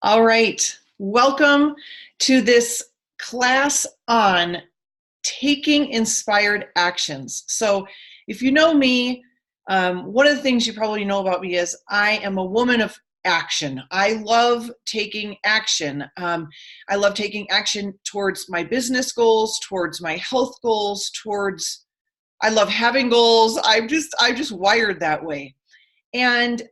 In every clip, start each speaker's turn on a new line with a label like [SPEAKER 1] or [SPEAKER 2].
[SPEAKER 1] All right. Welcome to this class on taking inspired actions. So if you know me, one of the things you probably know about me is I am a woman of action. I love taking action. I love taking action towards my business goals, towards my health goals, I love having goals. I'm just wired that way. And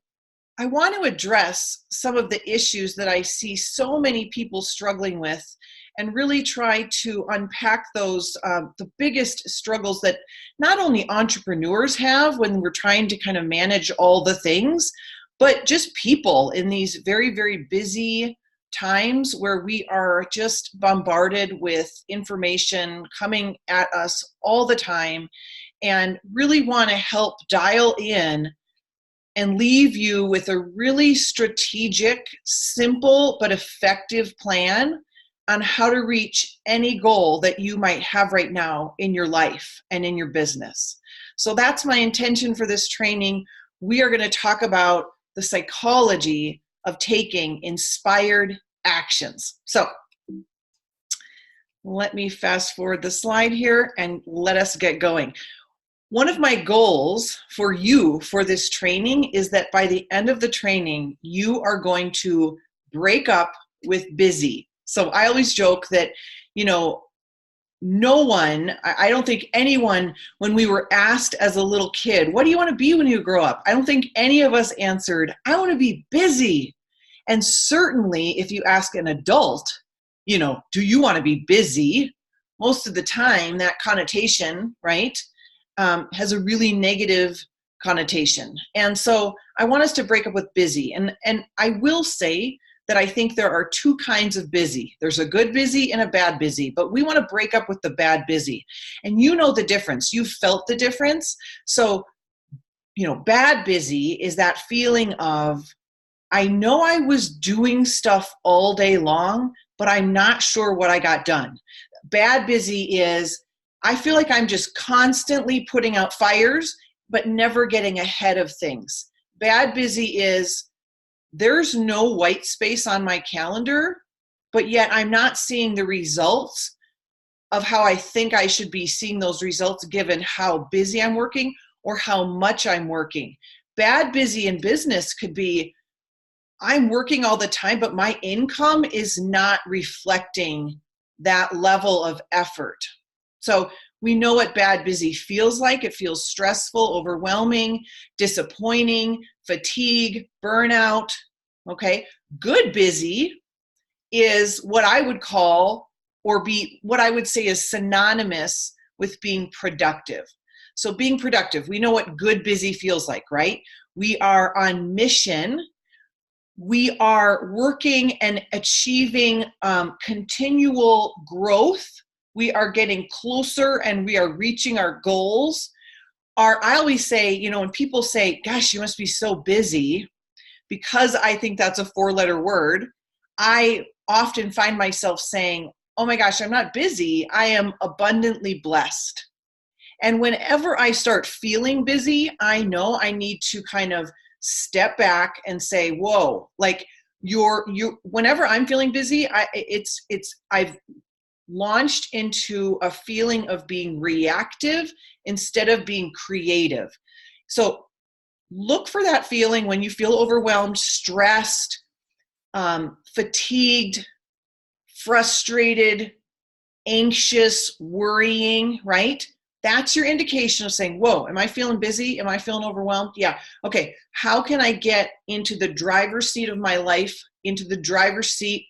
[SPEAKER 1] I want to address some of the issues that I see so many people struggling with and really try to unpack those, the biggest struggles that not only entrepreneurs have when we're trying to kind of manage all the things, but just people in these very, very busy times where we are just bombarded with information coming at us all the time, and really want to help dial in and leave you with a really strategic, simple, but effective plan on how to reach any goal that you might have right now in your life and in your business. So that's my intention for this training. We are going to talk about the psychology of taking inspired actions. So let me fast forward the slide here and let us get going. One of my goals for you for this training is that by the end of the training, you are going to break up with busy. So I always joke that, no one, I don't think anyone, when we were asked as a little kid, what do you want to be when you grow up? I don't think any of us answered, I want to be busy. And certainly if you ask an adult, do you want to be busy? Most of the time that connotation, right? Has a really negative connotation. And so I want us to break up with busy. And I will say that I think there are two kinds of busy. There's a good busy and a bad busy, but we want to break up with the bad busy. And you know the difference. You've felt the difference. So, bad busy is that feeling of, I know I was doing stuff all day long, but I'm not sure what I got done. Bad busy is, I feel like I'm just constantly putting out fires, but never getting ahead of things. Bad busy is, there's no white space on my calendar, but yet I'm not seeing the results of how I think I should be seeing those results given how busy I'm working or how much I'm working. Bad busy in business could be, I'm working all the time, but my income is not reflecting that level of effort. So we know what bad busy feels like. It feels stressful, overwhelming, disappointing, fatigue, burnout. Okay. Good busy is what I would call, what I would say is synonymous with being productive. So being productive, we know what good busy feels like, right? We are on mission. We are working and achieving continual growth. We are getting closer and we are reaching our goals. I always say, when people say, gosh, you must be so busy, because I think that's a 4-letter word, I often find myself saying, oh my gosh, I'm not busy. I am abundantly blessed. And whenever I start feeling busy, I know I need to kind of step back and say, whoa, like whenever I'm feeling busy, I've launched into a feeling of being reactive instead of being creative. So look for that feeling when you feel overwhelmed, stressed, fatigued, frustrated, anxious, worrying, right? That's your indication of saying, whoa, am I feeling busy? Am I feeling overwhelmed? Yeah. Okay. How can I get into the driver's seat of my life, into the driver's seat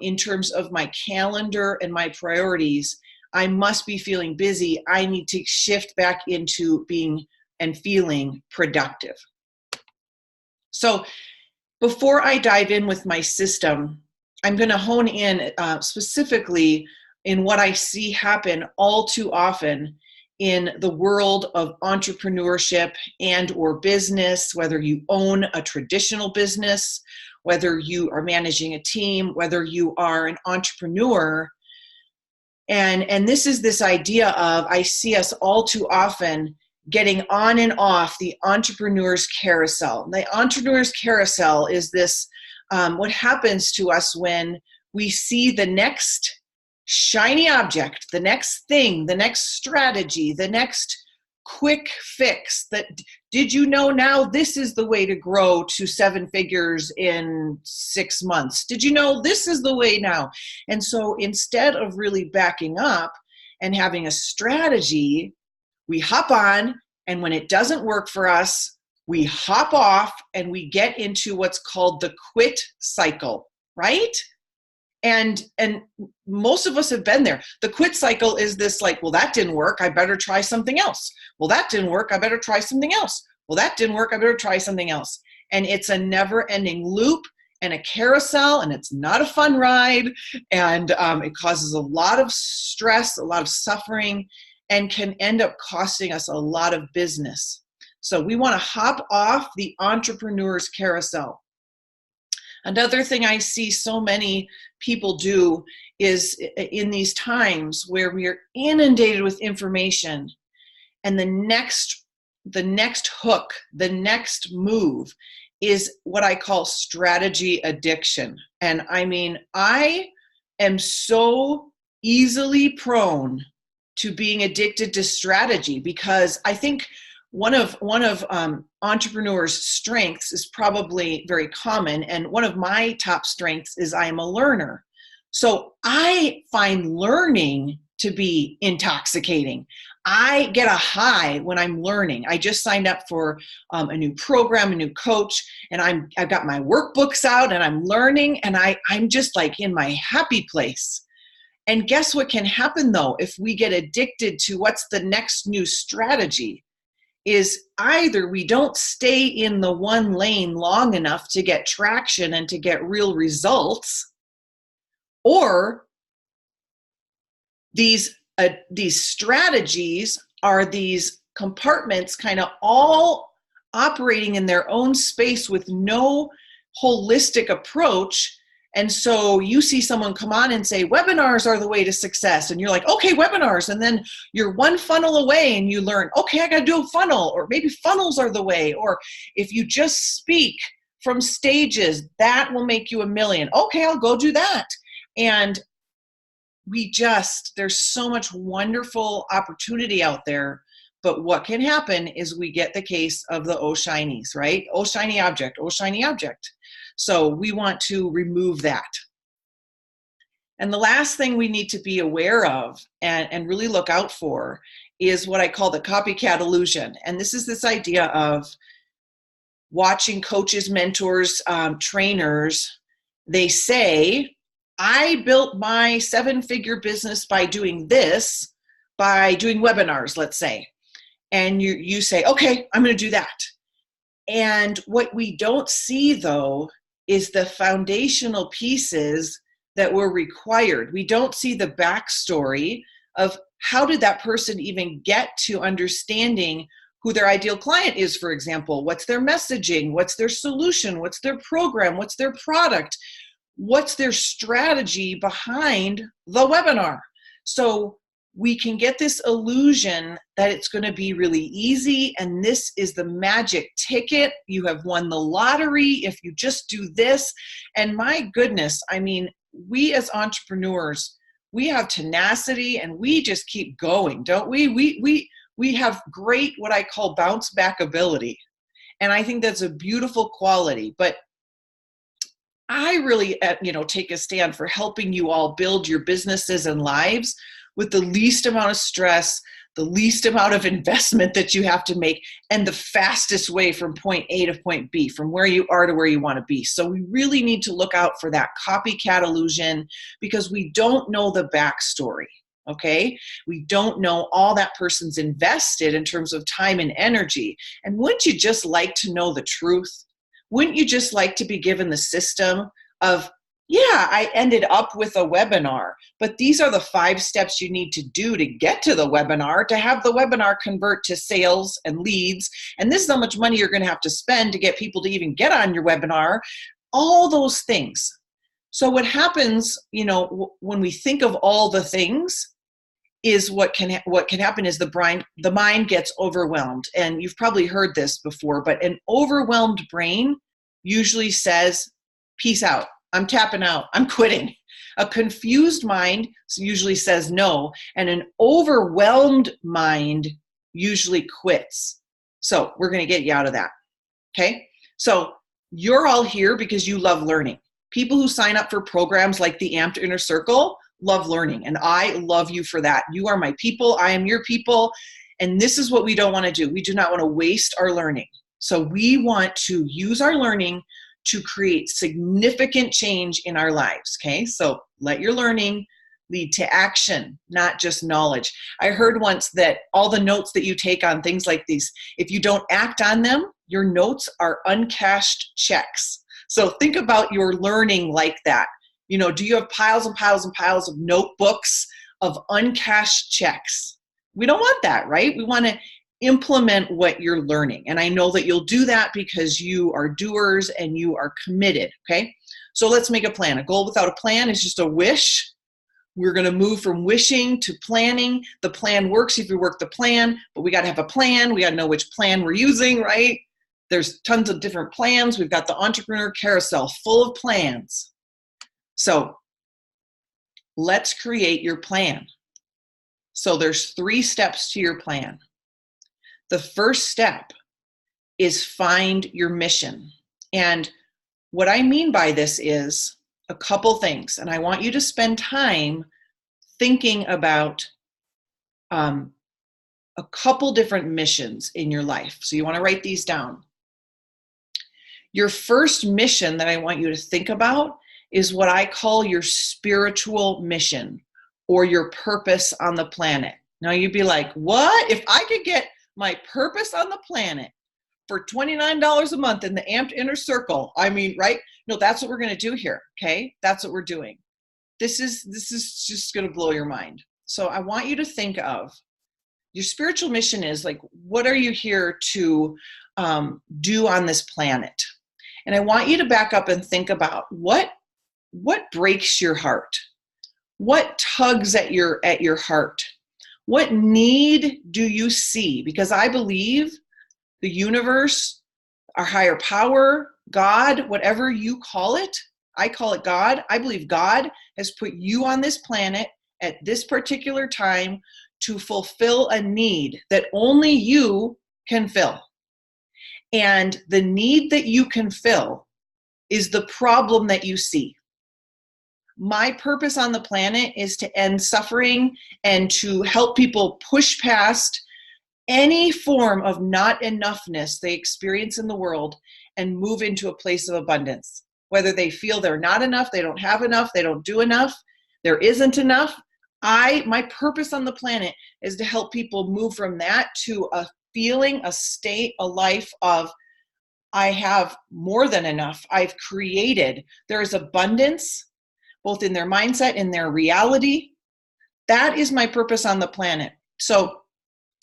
[SPEAKER 1] in terms of my calendar and my priorities? I must be feeling busy. I need to shift back into being and feeling productive. So before I dive in with my system, I'm going to hone in specifically in what I see happen all too often in the world of entrepreneurship and or business, whether you own a traditional business, whether you are managing a team, whether you are an entrepreneur. And this is this idea of, I see us all too often getting on and off the entrepreneur's carousel. The entrepreneur's carousel is this what happens to us when we see the next shiny object, the next thing, the next strategy, the next quick fix that, did you know now this is the way to grow to 7 figures in 6 months? Did you know this is the way now? And so instead of really backing up and having a strategy, we hop on, and when it doesn't work for us, we hop off and we get into what's called the quit cycle, right? And most of us have been there. The quit cycle is this like, well, that didn't work, I better try something else. Well, that didn't work, I better try something else. Well, that didn't work, I better try something else. And it's a never-ending loop and a carousel, and it's not a fun ride. And it causes a lot of stress, a lot of suffering, and can end up costing us a lot of business. So we want to hop off the entrepreneur's carousel. Another thing I see so many people do is in these times where we are inundated with information, and the next hook, the next move is what I call strategy addiction. And I mean, I am so easily prone to being addicted to strategy, because I think one of entrepreneurs' strengths is probably very common, and one of my top strengths is I am a learner. So I find learning to be intoxicating. I get a high when I'm learning. I just signed up for a new program, a new coach, and I've got my workbooks out and I'm learning, and I'm just like in my happy place. And guess what can happen though if we get addicted to what's the next new strategy? Is either we don't stay in the one lane long enough to get traction and to get real results, or these strategies are these compartments kind of all operating in their own space with no holistic approach. And so you see someone come on and say, webinars are the way to success. And you're like, okay, webinars. And then you're one funnel away and you learn, okay, I got to do a funnel, or maybe funnels are the way. Or if you just speak from stages, that will make you $1 million. Okay, I'll go do that. And there's so much wonderful opportunity out there. But what can happen is we get the case of the oh shinies, right? Oh shiny object, oh shiny object. So we want to remove that. And the last thing we need to be aware of and really look out for is what I call the copycat illusion. And this is this idea of watching coaches, mentors, trainers. They say, I built my 7-figure business by doing this, by doing webinars, let's say. And you say, okay, I'm going to do that. And what we don't see though is the foundational pieces that were required. We don't see the backstory of how did that person even get to understanding who their ideal client is, for example. What's their messaging? What's their solution? What's their program? What's their product? What's their strategy behind the webinar? So we can get this illusion that it's going to be really easy, and this is the magic ticket. You have won the lottery if you just do this. And my goodness, I mean, we as entrepreneurs, we have tenacity and we just keep going, don't we? We have great, what I call bounce back ability. And I think that's a beautiful quality. But I really, take a stand for helping you all build your businesses and lives with the least amount of stress, the least amount of investment that you have to make, and the fastest way from point A to point B, from where you are to where you want to be. So we really need to look out for that copycat illusion, because we don't know the backstory, okay? We don't know all that person's invested in terms of time and energy. And wouldn't you just like to know the truth? Wouldn't you just like to be given the system of, yeah, I ended up with a webinar, but these are the 5 steps you need to do to get to the webinar, to have the webinar convert to sales and leads. And this is how much money you're going to have to spend to get people to even get on your webinar, all those things. So what happens, when we think of all the things, is what can happen is the mind gets overwhelmed. And you've probably heard this before, but an overwhelmed brain usually says, peace out. I'm tapping out. I'm quitting. A confused mind usually says no, and an overwhelmed mind usually quits. So we're going to get you out of that. Okay? So you're all here because you love learning. People who sign up for programs like the Amped Inner Circle love learning, and I love you for that. You are my people. I am your people. And this is what we don't want to do. We do not want to waste our learning. So we want to use our learning to create significant change in our lives, okay? So let your learning lead to action, not just knowledge. I heard once that all the notes that you take on things like these, if you don't act on them, your notes are uncashed checks. So think about your learning like that. You know, do you have piles and piles and piles of notebooks of uncashed checks? We don't want that, right? We want to implement what you're learning. And I know that you'll do that because you are doers and you are committed, okay? So let's make a plan. A goal without a plan is just a wish. We're going to move from wishing to planning. The plan works if you work the plan, but we got to have a plan. We got to know which plan we're using, right? There's tons of different plans. We've got the entrepreneur carousel full of plans. So let's create your plan. So there's 3 steps to your plan. The first step is find your mission. And what I mean by this is a couple things. And I want you to spend time thinking about a couple different missions in your life. So you want to write these down. Your first mission that I want you to think about is what I call your spiritual mission, or your purpose on the planet. Now you'd be like, what? If I could get my purpose on the planet for $29 a month in the Amped Inner Circle, I mean, right? No, that's what we're going to do here, okay? That's what we're doing. This is just going to blow your mind. So I want you to think of your spiritual mission is like, what are you here to do on this planet? And I want you to back up and think about what breaks your heart? What tugs at your heart? What need do you see? Because I believe the universe, our higher power, God, whatever you call it, I call it God. I believe God has put you on this planet at this particular time to fulfill a need that only you can fill. And the need that you can fill is the problem that you see. My purpose on the planet is to end suffering and to help people push past any form of not enoughness they experience in the world and move into a place of abundance. Whether they feel they're not enough, they don't have enough, they don't do enough, there isn't enough. My purpose on the planet is to help people move from that to a feeling, a state, a life of, I have more than enough. I've created. There is abundance, both in their mindset and their reality. That is my purpose on the planet. So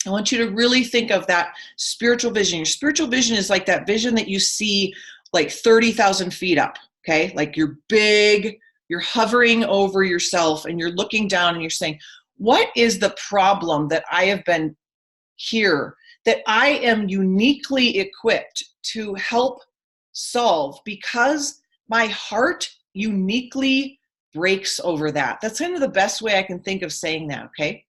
[SPEAKER 1] I want you to really think of that spiritual vision. Your spiritual vision is like that vision that you see like 30,000 feet up, okay? Like you're big, you're hovering over yourself and you're looking down and you're saying, what is the problem that I have been here, that I am uniquely equipped to help solve, because my heart uniquely breaks over that. That's kind of the best way I can think of saying that, okay?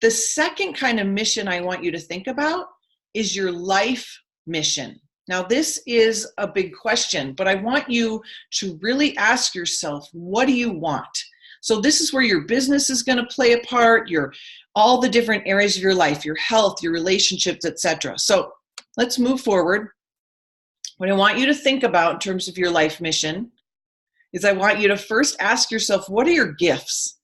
[SPEAKER 1] The second kind of mission I want you to think about is your life mission. Now, this is a big question, but I want you to really ask yourself, what do you want? So this is where your business is going to play a part, all the different areas of your life, your health, your relationships, etc. So let's move forward. What I want you to think about in terms of your life mission is I want you to first ask yourself, what are your gifts?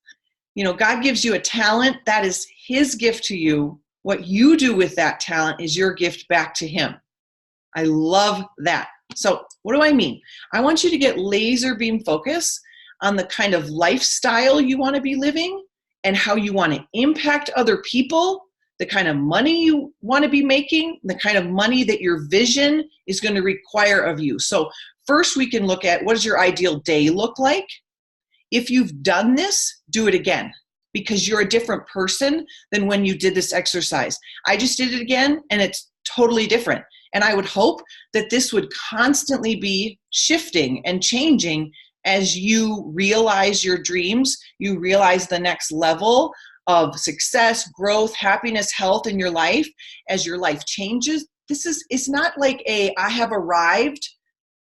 [SPEAKER 1] You know, God gives you a talent. That is his gift to you. What you do with that talent is your gift back to him. I love that. So what do I mean? I want you to get laser beam focus on the kind of lifestyle you want to be living and how you want to impact other people, the kind of money you want to be making, the kind of money that your vision is going to require of you. So first we can look at, what does your ideal day look like? If you've done this, do it again, because you're a different person than when you did this exercise. I just did it again and it's totally different. And I would hope that this would constantly be shifting and changing as you realize your dreams, you realize the next level of success, growth, happiness, health in your life. As your life changes, it's not like I have arrived.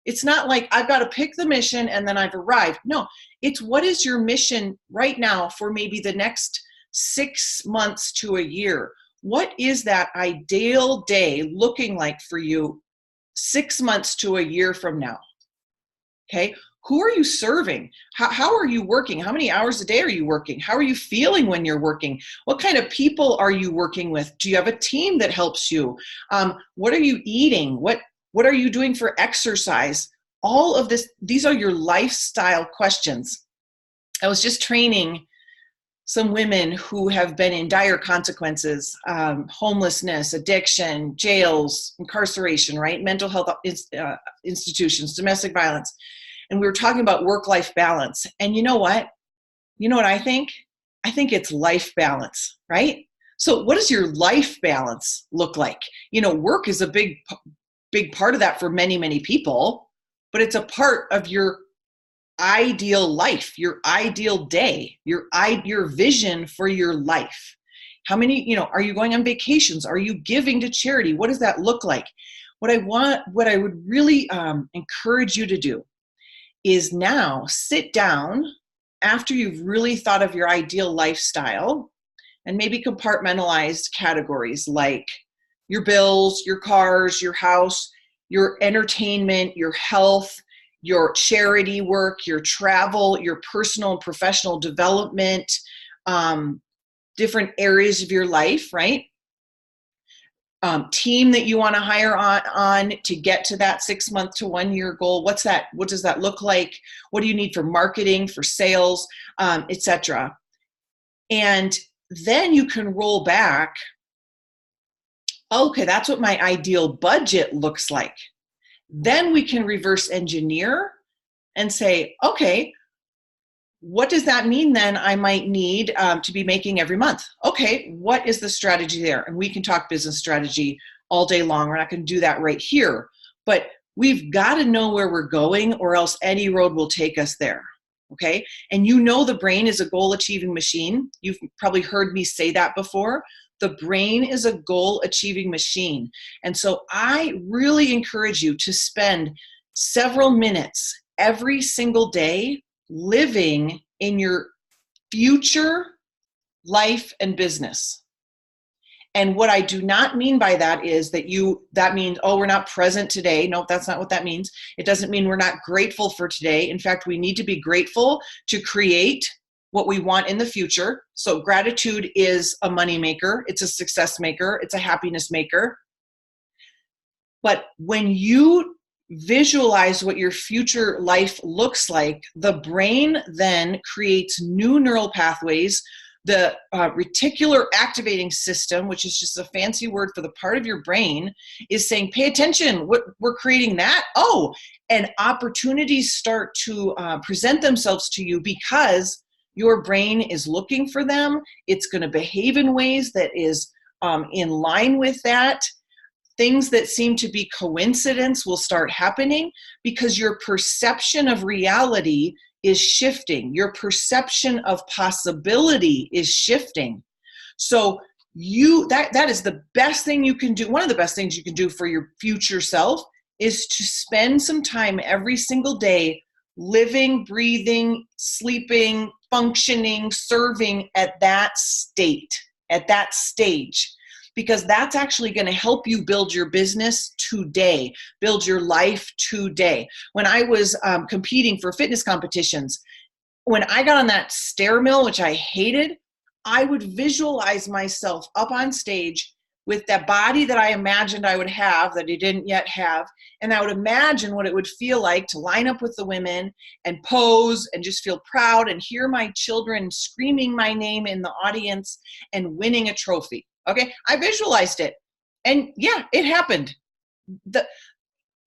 [SPEAKER 1] It's not like I've got to pick the mission and then I've arrived. No, it's what is your mission right now for maybe the next 6 months to a year? What is that ideal day looking like for you 6 months to a year from now? Okay. Who are you serving? How are you working? How many hours a day are you working? How are you feeling when you're working? What kind of people are you working with? Do you have a team that helps you? What are you eating? What are you doing for exercise? All of this, these are your lifestyle questions. I was just training some women who have been in dire consequences, homelessness, addiction, jails, incarceration, right? Mental health institutions, domestic violence. And we were talking about work-life balance. And you know what? You know what I think? I think it's life balance, right? So what does your life balance look like? Work is a big part of that for many, many people, but it's a part of your ideal life, your ideal day, your vision for your life. How many, are you going on vacations? Are you giving to charity? What does that look like? What I would really encourage you to do is now sit down after you've really thought of your ideal lifestyle and maybe compartmentalized categories like your bills, your cars, your house, your entertainment, your health, your charity work, your travel, your personal and professional development, different areas of your life, right? Team that you want to hire on to get to that 6 month to 1 year goal. What does that look like? What do you need for marketing, for sales, etc. And then you can roll back. Okay, that's what my ideal budget looks like. Then we can reverse engineer and say, okay, what does that mean then I might need to be making every month? Okay, what is the strategy there? And we can talk business strategy all day long. We're not going to do that right here. But we've got to know where we're going or else any road will take us there. Okay? And the brain is a goal-achieving machine. You've probably heard me say that before. The brain is a goal-achieving machine. And so I really encourage you to spend several minutes every single day living in your future life and business. And what I do not mean by that is that means, we're not present today. No, that's not what that means. It doesn't mean we're not grateful for today. In fact, we need to be grateful to create what we want in the future. So gratitude is a money maker. It's a success maker. It's a happiness maker. But when you visualize what your future life looks like, the brain then creates new neural pathways. The reticular activating system, which is just a fancy word for the part of your brain, is saying, pay attention, we're creating that. Oh, and opportunities start to present themselves to you because your brain is looking for them. It's going to behave in ways that is in line with that. Things that seem to be coincidence will start happening because your perception of reality is shifting. Your perception of possibility is shifting. So that is the best thing you can do. One of the best things you can do for your future self is to spend some time every single day living, breathing, sleeping, functioning, serving at that state, at that stage. Because that's actually going to help you build your business today, build your life today. When I was competing for fitness competitions, when I got on that stair mill, which I hated, I would visualize myself up on stage with that body that I imagined I would have that I didn't yet have. And I would imagine what it would feel like to line up with the women and pose and just feel proud and hear my children screaming my name in the audience and winning a trophy. Okay, I visualized it. And yeah, it happened.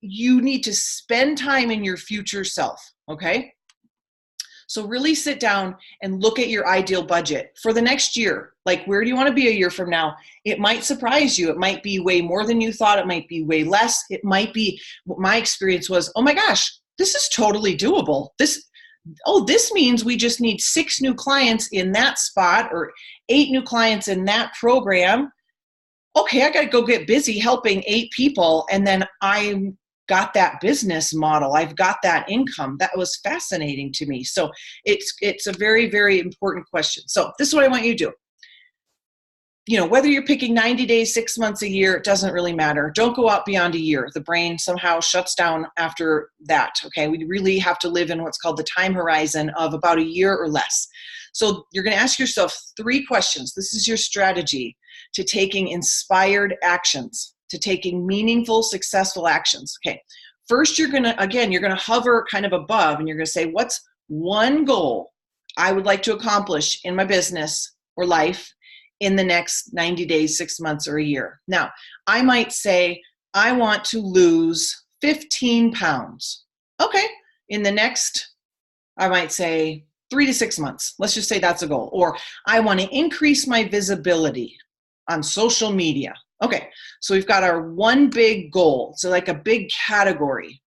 [SPEAKER 1] You need to spend time in your future self, okay? So really sit down and look at your ideal budget for the next year. Like, where do you want to be a year from now? It might surprise you. It might be way more than you thought. It might be way less. It might be, what my experience was, oh my gosh, this is totally doable. This means we just need 6 new clients in that spot or 8 new clients in that program. Okay, I got to go get busy helping 8 people, and then I got that business model. I've got that income. That was fascinating to me. So it's a very, very important question. So this is what I want you to do. You know, whether you're picking 90 days, 6 months, a year, it doesn't really matter. Don't go out beyond a year. The brain somehow shuts down after that, okay? We really have to live in what's called the time horizon of about a year or less. So you're going to ask yourself 3 questions. This is your strategy to taking inspired actions, to taking meaningful, successful actions. Okay, first you're going to hover kind of above, and you're going to say, what's one goal I would like to accomplish in my business or life in the next 90 days, 6 months, or a year? Now, I might say, I want to lose 15 pounds. Okay, in the next, I might say 3 to 6 months. Let's just say that's a goal. Or I want to increase my visibility on social media. Okay, so we've got our one big goal. So like a big category.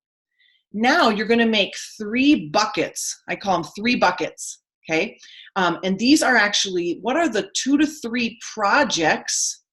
[SPEAKER 1] Now you're going to make 3 buckets. I call them 3 buckets. Okay, and these are actually, what are the 2 to 3 projects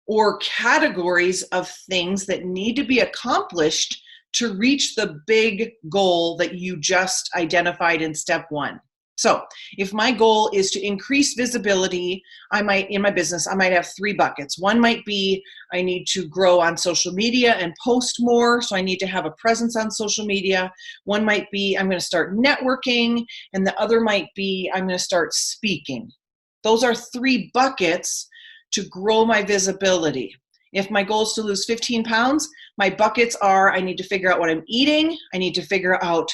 [SPEAKER 1] or categories of things that need to be accomplished to reach the big goal that you just identified in step 1. So if my goal is to increase visibility, in my business, I might have 3 buckets. One might be, I need to grow on social media and post more, so I need to have a presence on social media. One might be, I'm going to start networking, and the other might be, I'm going to start speaking. Those are 3 buckets to grow my visibility. If my goal is to lose 15 pounds, my buckets are, I need to figure out what I'm eating, I need to figure out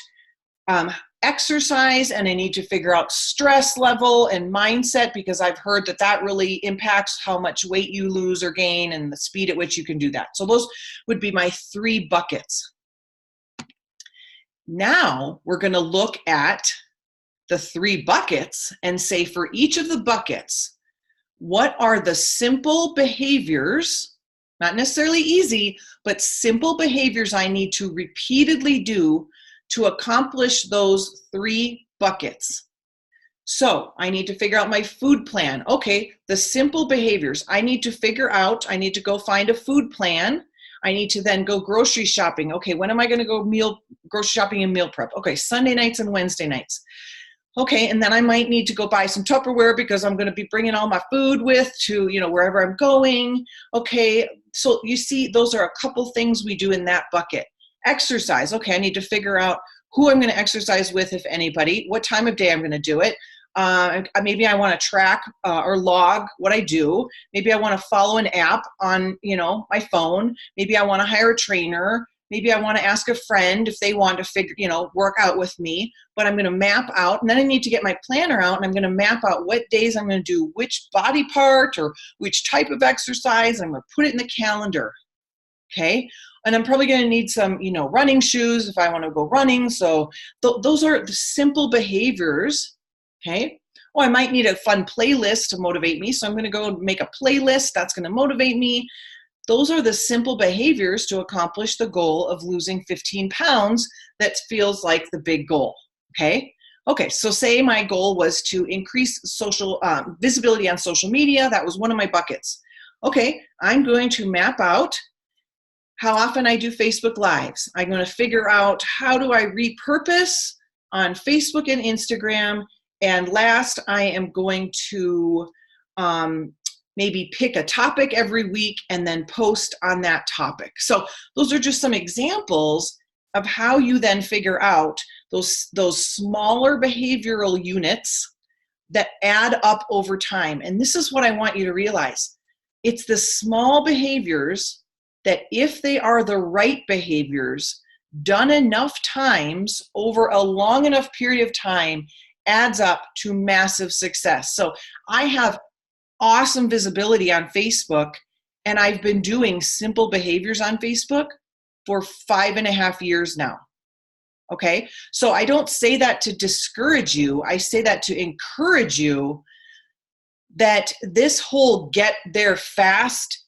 [SPEAKER 1] exercise, and I need to figure out stress level and mindset, because I've heard that really impacts how much weight you lose or gain and the speed at which you can do that. So those would be my 3 buckets. Now we're going to look at the 3 buckets and say, for each of the buckets, what are the simple behaviors, not necessarily easy, but simple behaviors I need to repeatedly do to accomplish those 3 buckets. So I need to figure out my food plan. Okay, the simple behaviors I need to figure out. I need to go find a food plan. I need to then go grocery shopping. Okay, when am I going to go grocery shopping and meal prep? Okay, Sunday nights and Wednesday nights. Okay, and then I might need to go buy some Tupperware because I'm going to be bringing all my food with to, wherever I'm going. Okay, so you see, those are a couple things we do in that bucket. Exercise. Okay, I need to figure out who I'm going to exercise with, if anybody, what time of day I'm going to do it. Maybe I want to track or log what I do. Maybe I want to follow an app on, my phone. Maybe I want to hire a trainer. Maybe I want to ask a friend if they want to work out with me. But I'm going to map out, and then I need to get my planner out, and I'm going to map out what days I'm going to do which body part or which type of exercise. I'm going to put it in the calendar. Okay. And I'm probably going to need some, running shoes if I want to go running. So those are the simple behaviors. Okay. Oh, I might need a fun playlist to motivate me. So I'm going to go make a playlist that's going to motivate me. Those are the simple behaviors to accomplish the goal of losing 15 pounds that feels like the big goal. Okay. Okay. So say my goal was to increase social visibility on social media. That was one of my buckets. Okay. I'm going to map out how often I do Facebook Lives. I'm going to figure out how do I repurpose on Facebook and Instagram. And last, I am going to maybe pick a topic every week and then post on that topic. So those are just some examples of how you then figure out those smaller behavioral units that add up over time. And this is what I want you to realize. It's the small behaviors that, if they are the right behaviors, done enough times over a long enough period of time, adds up to massive success. So I have awesome visibility on Facebook, and I've been doing simple behaviors on Facebook for 5.5 years now. Okay, so I don't say that to discourage you. I say that to encourage you that this whole get there fast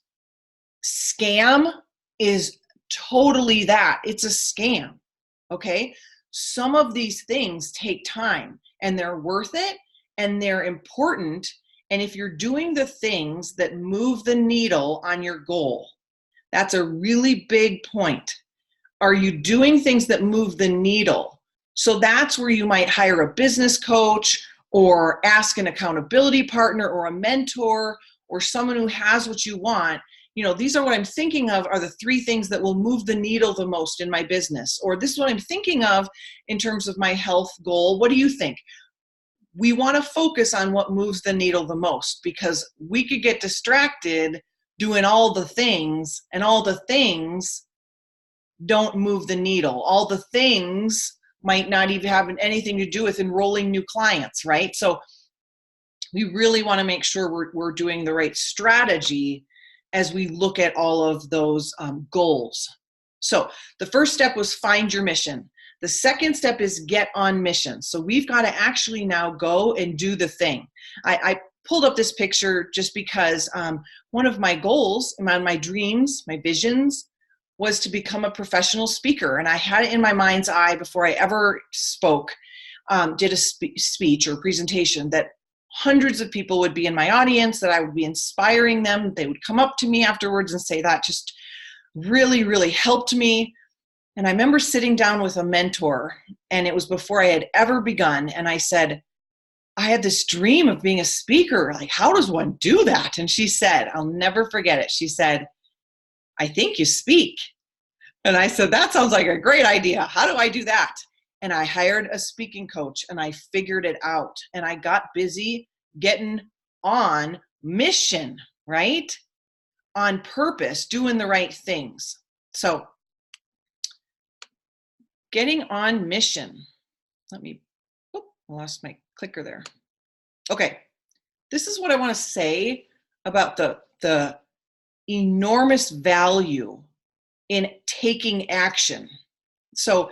[SPEAKER 1] scam is totally that. It's a scam. Okay, some of these things take time and they're worth it and they're important. And if you're doing the things that move the needle on your goal, that's a really big point. Are you doing things that move the needle? So that's where you might hire a business coach or ask an accountability partner or a mentor or someone who has what you want. You know, these are what I'm thinking of are the 3 things that will move the needle the most in my business. Or this is what I'm thinking of in terms of my health goal. What do you think? We want to focus on what moves the needle the most because we could get distracted doing all the things, and all the things don't move the needle. All the things might not even have anything to do with enrolling new clients, right? So we really want to make sure we're doing the right strategy as we look at all of those goals. So the first step was find your mission. The second step is get on mission. So we've got to actually now go and do the thing. I pulled up this picture just because one of my goals, my dreams, my visions, was to become a professional speaker. And I had it in my mind's eye before I ever spoke, did a speech or presentation, that hundreds of people would be in my audience, that I would be inspiring them. They would come up to me afterwards and say, that just really, really helped me. And I remember sitting down with a mentor, and it was before I had ever begun. And I said, I had this dream of being a speaker. Like, how does one do that? And she said, I'll never forget it. She said, I think you speak. And I said, that sounds like a great idea. How do I do that? And I hired a speaking coach and I figured it out. And I got busy getting on mission, right? On purpose, doing the right things. So getting on mission. I lost my clicker there. Okay. This is what I want to say about the enormous value in taking action. So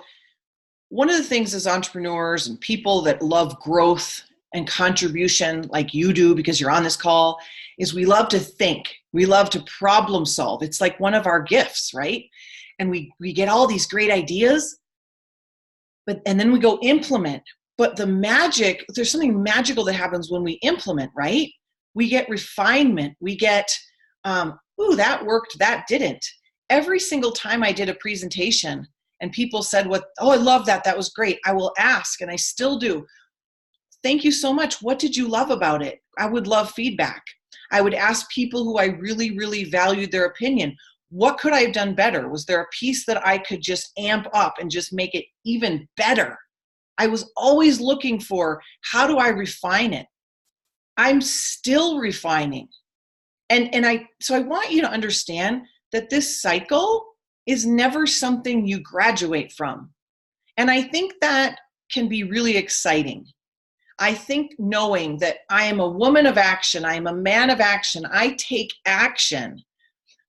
[SPEAKER 1] one of the things as entrepreneurs and people that love growth and contribution like you do because you're on this call is we love to think. We love to problem solve. It's like one of our gifts, right? And we get all these great ideas, and then we go implement. But there's something magical that happens when we implement, right? We get refinement. We get, that worked, that didn't. Every single time I did a presentation and people said, I love that. That was great. I will ask, and I still do. Thank you so much. What did you love about it? I would love feedback. I would ask people who I really, really valued their opinion. What could I have done better? Was there a piece that I could just amp up and just make it even better? I was always looking for, how do I refine it? I'm still refining. So I want you to understand that this cycle is never something you graduate from. And I think that can be really exciting. I think knowing that I am a woman of action, I am a man of action, I take action.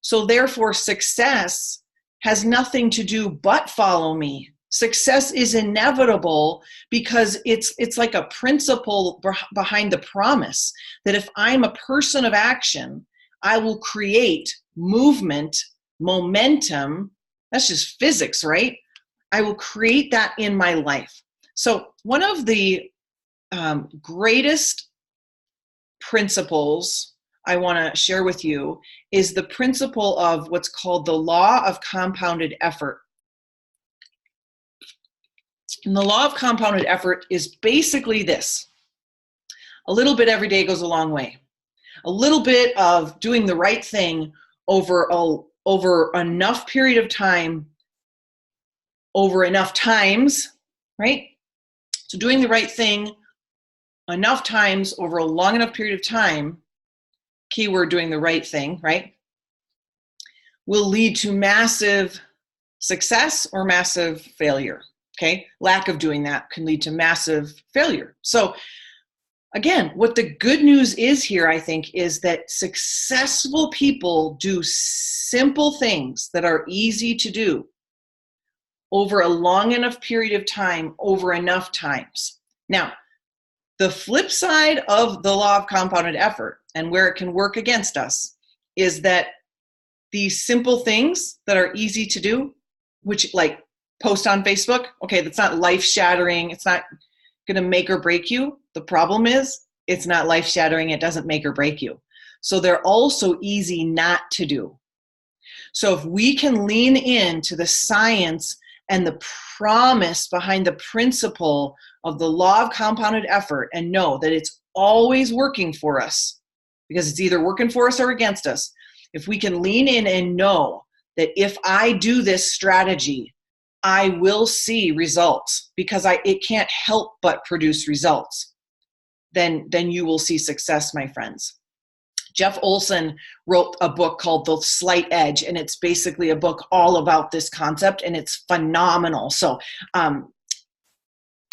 [SPEAKER 1] So therefore success has nothing to do but follow me. Success is inevitable because it's like a principle behind the promise that if I'm a person of action, I will create movement, momentum. That's just physics, right? I will create that in my life. So one of the greatest principles I want to share with you is the principle of what's called the law of compounded effort. And the law of compounded effort is basically this. A little bit every day goes a long way. A little bit of doing the right thing over enough period of time, over enough times, right? So doing the right thing enough times over a long enough period of time, keyword doing the right thing, right, will lead to massive success or massive failure, okay? Lack of doing that can lead to massive failure. So again, what the good news is here, I think, is that successful people do simple things that are easy to do over a long enough period of time, over enough times. Now, the flip side of the law of compounded effort and where it can work against us is that these simple things that are easy to do, which like post on Facebook, okay, that's not life-shattering. It's not going to make or break you. The problem is it's not life-shattering. It doesn't make or break you. So they're also easy not to do. So if we can lean into the science and the promise behind the principle of the law of compounded effort and know that it's always working for us, because it's either working for us or against us, if we can lean in and know that if I do this strategy, I will see results because it can't help but produce results, then you will see success, my friends. Jeff Olson wrote a book called The Slight Edge, and it's basically a book all about this concept, and it's phenomenal. So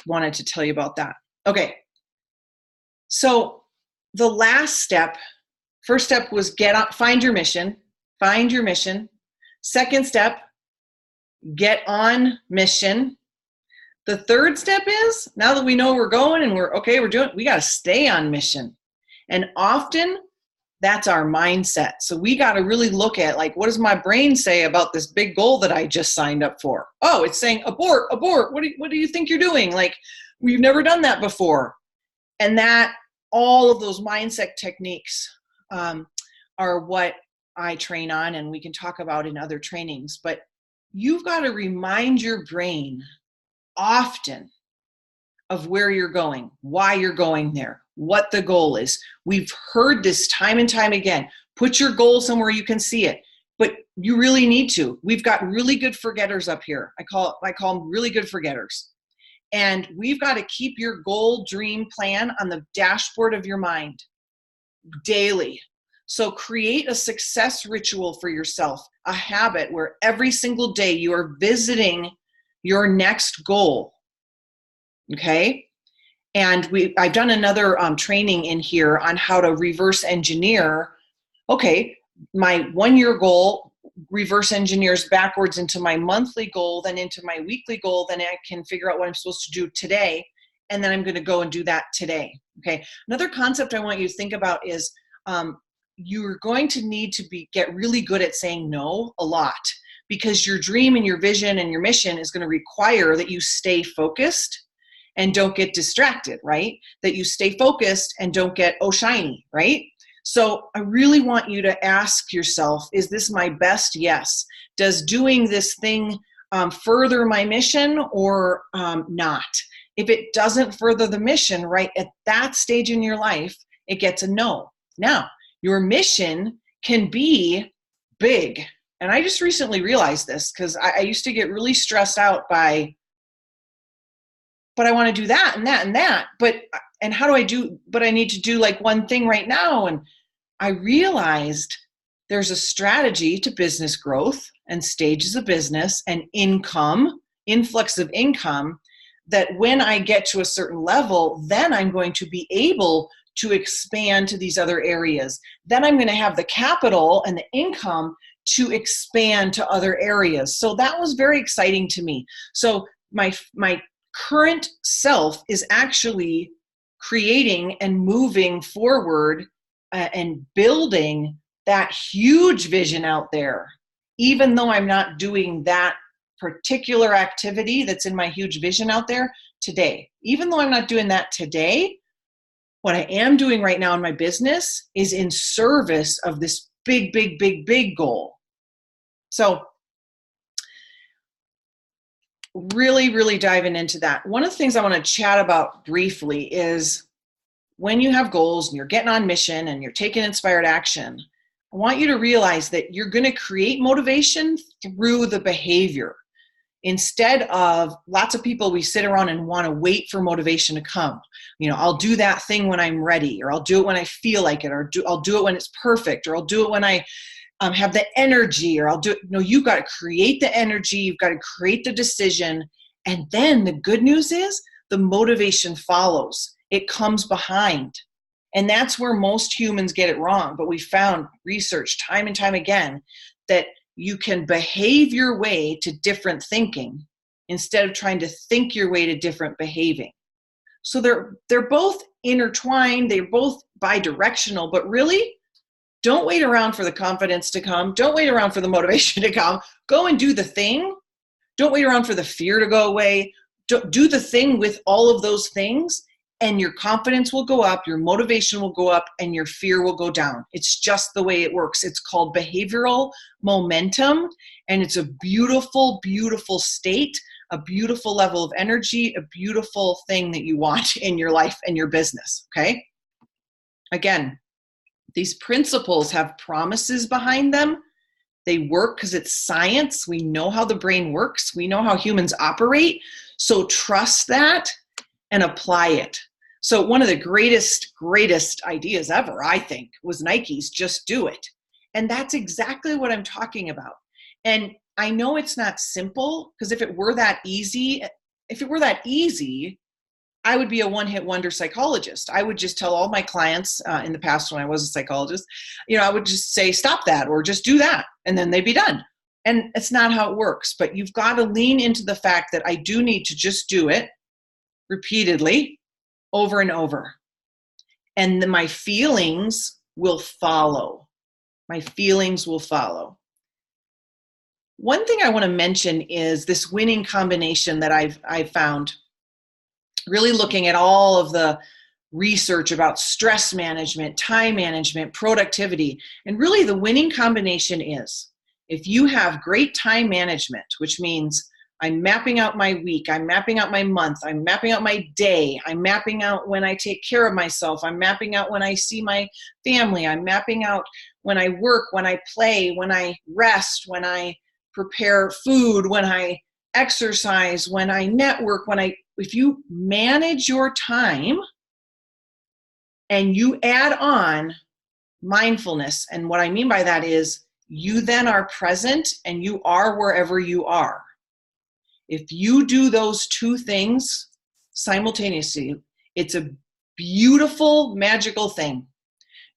[SPEAKER 1] wanted to tell you about that. Okay, so the last step, first step was find your mission. Second step, get on mission. The third step is, now that we know we're going and we got to stay on mission. And often that's our mindset. So we got to really look at, like, what does my brain say about this big goal that I just signed up for? Oh, it's saying abort. What do you think you're doing? Like, we've never done that before. And that all of those mindset techniques are what I train on, and we can talk about in other trainings. But you've got to remind your brain often of where you're going, why you're going there, what the goal is. We've heard this time and time again. Put your goal somewhere you can see it, but you really need to. We've got really good forgetters up here. I call them really good forgetters. And we've got to keep your goal, dream, plan on the dashboard of your mind daily. So create a success ritual for yourself, a habit where every single day you are visiting your next goal. Okay? And I've done another training in here on how to reverse engineer. Okay, my 1 year goal reverse engineers backwards into my monthly goal, then into my weekly goal. Then I can figure out what I'm supposed to do today. And then I'm going to go and do that today. Okay. Another concept I want you to think about is you're going to need to get really good at saying no a lot, because your dream and your vision and your mission is going to require that you stay focused and don't get distracted, right? That you stay focused and don't get shiny, right? So I really want you to ask yourself, is this my best yes? Does doing this thing further my mission or not? If it doesn't further the mission, right, at that stage in your life, it gets a no. Now, your mission can be big. And I just recently realized this because I used to get really stressed out by, but I want to do that and that and that. And how do I do, but I need to do like one thing right now. And I realized there's a strategy to business growth and stages of business and income, influx of income, that when I get to a certain level, then I'm going to be able to expand to these other areas. Then I'm going to have the capital and the income to expand to other areas. So that was very exciting to me. So my current self is actually creating and moving forward and building that huge vision out there, even though I'm not doing that particular activity that's in my huge vision out there today. Even though I'm not doing that today, what I am doing right now in my business is in service of this big, big, big, big goal. So really, really diving into that. One of the things I want to chat about briefly is when you have goals and you're getting on mission and you're taking inspired action, I want you to realize that you're going to create motivation through the behavior. Instead of lots of people, we sit around and want to wait for motivation to come. You know, I'll do that thing when I'm ready, or I'll do it when I feel like it, or I'll do it when it's perfect, or I'll do it when I have the energy, or I'll do it. No, you've got to create the energy. You've got to create the decision. And then the good news is the motivation follows. It comes behind. And that's where most humans get it wrong. But we found research time and time again that you can behave your way to different thinking. instead of trying to think your way to different behaving. So they're both intertwined, they're both bi-directional, but really, don't wait around for the confidence to come. Don't wait around for the motivation to come. Go and do the thing. Don't wait around for the fear to go away. Do the thing with all of those things, and your confidence will go up, your motivation will go up, and your fear will go down. It's just the way it works. It's called behavioral momentum, and it's a beautiful, beautiful state, a beautiful level of energy, a beautiful thing that you want in your life and your business, okay? Again, these principles have promises behind them. They work because it's science. We know how the brain works. We know how humans operate. So trust that and apply it. So one of the greatest ideas ever, I think, was Nike's Just Do It. And that's exactly what I'm talking about. And I know it's not simple, because if it were that easy, I would be a one-hit wonder psychologist. I would just tell all my clients in the past when I was a psychologist, I would just say, stop that, or just do that, and then they'd be done. And it's not how it works. But you've got to lean into the fact that I do need to just do it repeatedly, over and over. And then my feelings will follow. My feelings will follow. One thing I want to mention is this winning combination that I've found, really looking at all of the research about stress management, time management, productivity. And really the winning combination is, if you have great time management, which means I'm mapping out my week, I'm mapping out my month, I'm mapping out my day, I'm mapping out when I take care of myself, I'm mapping out when I see my family, I'm mapping out when I work, when I play, when I rest, when I prepare food, when I exercise, when I network, if you manage your time and you add on mindfulness, and what I mean by that is you then are present and you are wherever you are. If you do those two things simultaneously, it's a beautiful, magical thing.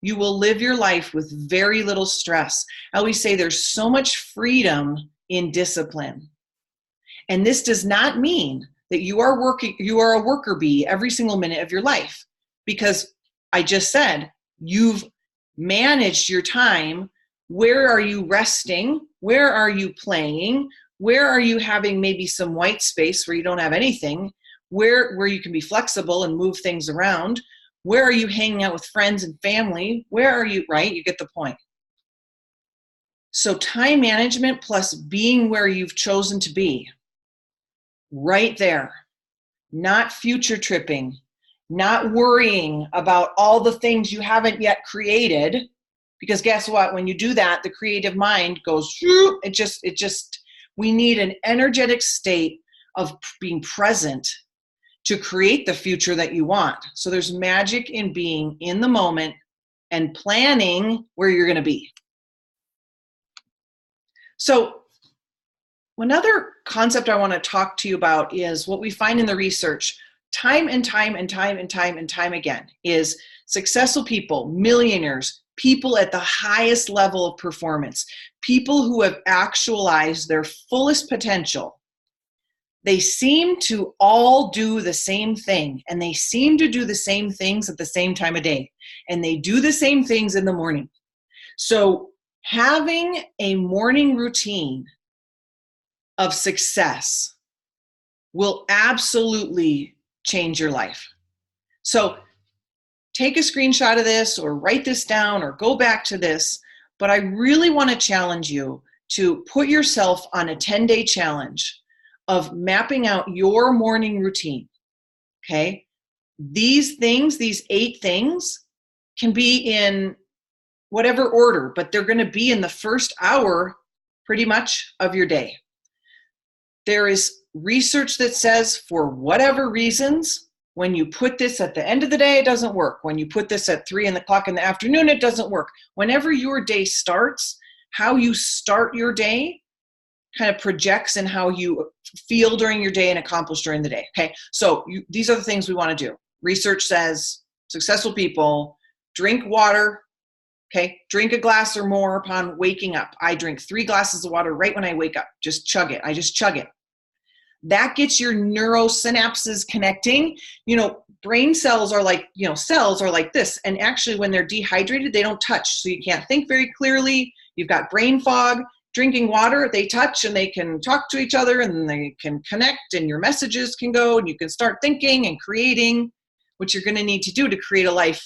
[SPEAKER 1] You will live your life with very little stress. I always say there's so much freedom in discipline. And this does not mean that you are a worker bee every single minute of your life, because I just said you've managed your time. Where are you resting? Where are you playing? Where are you having maybe some white space where you don't have anything? Where you can be flexible and move things around? Where are you hanging out with friends and family? Where are you, right? You get the point. So time management plus being where you've chosen to be, right there. Not future tripping, not worrying about all the things you haven't yet created, because guess what? When you do that, the creative mind goes, we need an energetic state of being present to create the future that you want. So there's magic in being in the moment and planning where you're going to be. So another concept I want to talk to you about is what we find in the research time and time again is successful people, millionaires, people at the highest level of performance, people who have actualized their fullest potential. They seem to all do the same thing, and they seem to do the same things at the same time of day, and they do the same things in the morning. So having a morning routine of success will absolutely change your life. So take a screenshot of this or write this down or go back to this, but I really want to challenge you to put yourself on a 10-day challenge of mapping out your morning routine, okay? These things, these 8 things, can be in whatever order, but they're going to be in the first hour pretty much of your day. There is research that says for whatever reasons, when you put this at the end of the day, it doesn't work. When you put this at 3 o'clock in the afternoon, it doesn't work. Whenever your day starts, how you start your day kind of projects in how you feel during your day and accomplish during the day. Okay, so these are the things we want to do. Research says successful people drink water. Okay, drink a glass or more upon waking up. I drink 3 glasses of water right when I wake up. Just chug it. I just chug it. That gets your neurosynapses connecting. Brain cells are like, cells are like this. And actually when they're dehydrated, they don't touch. So you can't think very clearly. You've got brain fog. Drinking water, they touch and they can talk to each other and they can connect and your messages can go and you can start thinking and creating, what you're going to need to do to create a life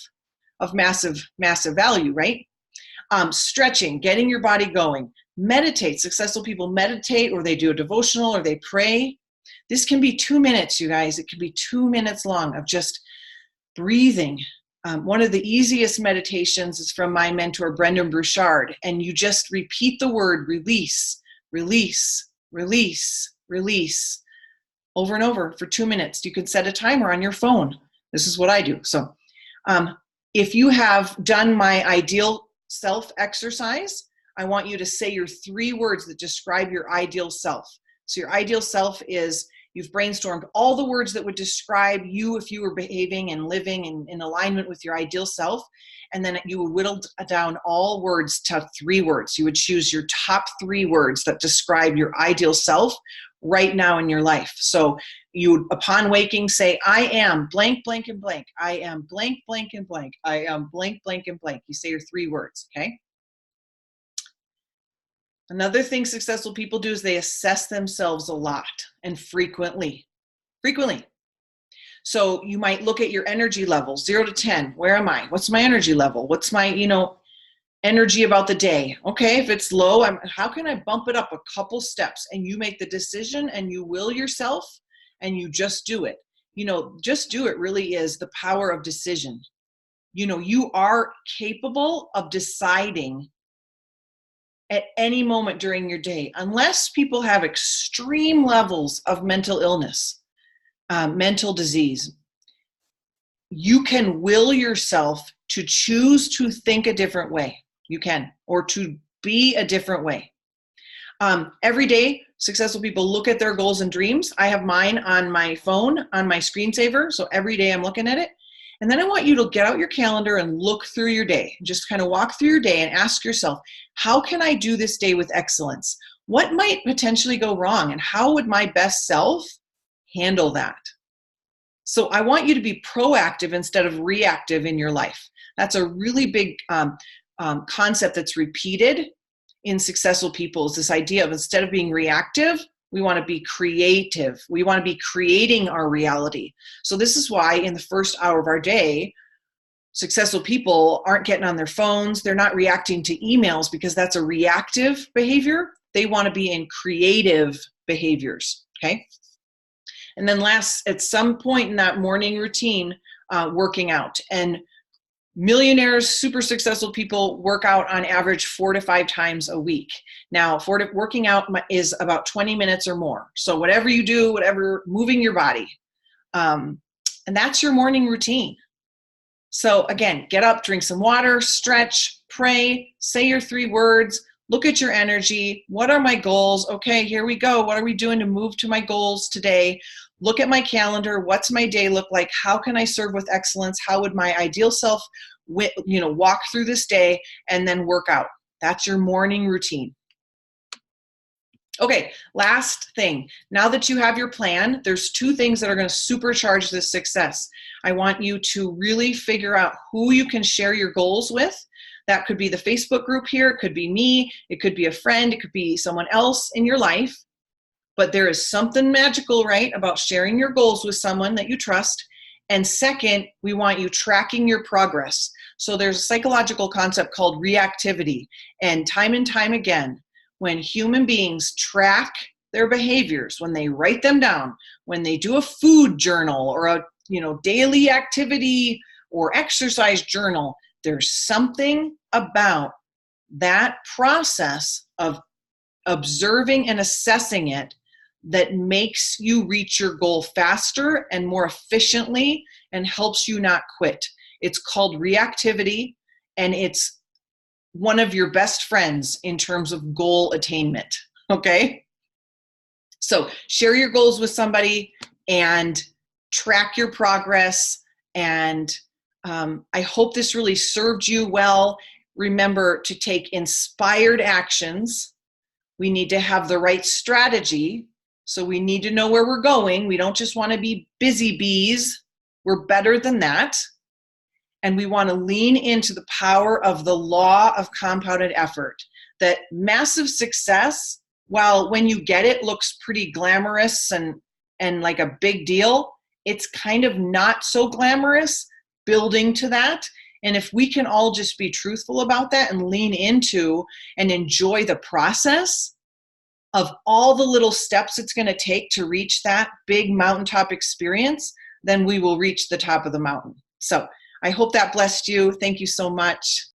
[SPEAKER 1] of massive, massive value, right? Stretching, getting your body going. Meditate. Successful people meditate, or they do a devotional, or they pray. This can be 2 minutes, you guys. It can be 2 minutes long of just breathing. One of the easiest meditations is from my mentor, Brendan Burchard, and you just repeat the word release, release, release, release over and over for 2 minutes. You can set a timer on your phone. This is what I do. So if you have done my ideal self exercise, I want you to say your 3 words that describe your ideal self. So your ideal self is, you've brainstormed all the words that would describe you if you were behaving and living in alignment with your ideal self. And then you would whittle down all words to 3 words. You would choose your top 3 words that describe your ideal self right now in your life. So you would, upon waking, say, I am blank, blank, and blank. I am blank, blank, and blank. I am blank, blank, and blank. You say your 3 words, okay? Another thing successful people do is they assess themselves a lot and frequently. Frequently. So you might look at your energy levels, 0 to 10. Where am I? What's my energy level? What's my, energy about the day? Okay, if it's low, how can I bump it up a couple steps? And you make the decision and you will yourself and you just do it. Just do it really is the power of decision. You are capable of deciding at any moment during your day, unless people have extreme levels of mental illness, mental disease. You can will yourself to choose to think a different way. You can, or to be a different way. Every day, successful people look at their goals and dreams. I have mine on my phone, on my screensaver. So every day I'm looking at it. And then I want you to get out your calendar and look through your day. Just kind of walk through your day and ask yourself, how can I do this day with excellence? What might potentially go wrong? And how would my best self handle that? So I want you to be proactive instead of reactive in your life. That's a really big concept that's repeated in successful people, is this idea of, instead of being reactive, we want to be creative. We want to be creating our reality. So this is why in the first hour of our day, successful people aren't getting on their phones. They're not reacting to emails, because that's a reactive behavior. They want to be in creative behaviors, okay? And then last, at some point in that morning routine, working out. And millionaires, super successful people work out on average 4 to 5 times a week. Now, working out is about 20 minutes or more. So whatever you do, whatever, moving your body. And that's your morning routine. So again, get up, drink some water, stretch, pray, say your 3 words, look at your energy. What are my goals? Okay, here we go. What are we doing to move to my goals today? Look at my calendar. What's my day look like? How can I serve with excellence? How would my ideal self, walk through this day, and then work out? That's your morning routine. Okay, last thing. Now that you have your plan, there's 2 things that are going to supercharge this success. I want you to really figure out who you can share your goals with. That could be the Facebook group here. It could be me. It could be a friend. It could be someone else in your life. But there is something magical, right, about sharing your goals with someone that you trust. And second, we want you tracking your progress. So there's a psychological concept called reactivity. And time again, when human beings track their behaviors, when they write them down, when they do a food journal or a daily activity or exercise journal, there's something about that process of observing and assessing it that makes you reach your goal faster and more efficiently and helps you not quit. It's called reactivity, and it's one of your best friends in terms of goal attainment, okay? So share your goals with somebody and track your progress, and I hope this really served you well. Remember to take inspired actions. We need to have the right strategy. So we need to know where we're going. We don't just want to be busy bees. We're better than that. And we want to lean into the power of the law of compounded effort. That massive success, while when you get it looks pretty glamorous and like a big deal, it's kind of not so glamorous building to that. And if we can all just be truthful about that and lean into and enjoy the process of all the little steps it's going to take to reach that big mountaintop experience, then we will reach the top of the mountain. So I hope that blessed you. Thank you so much.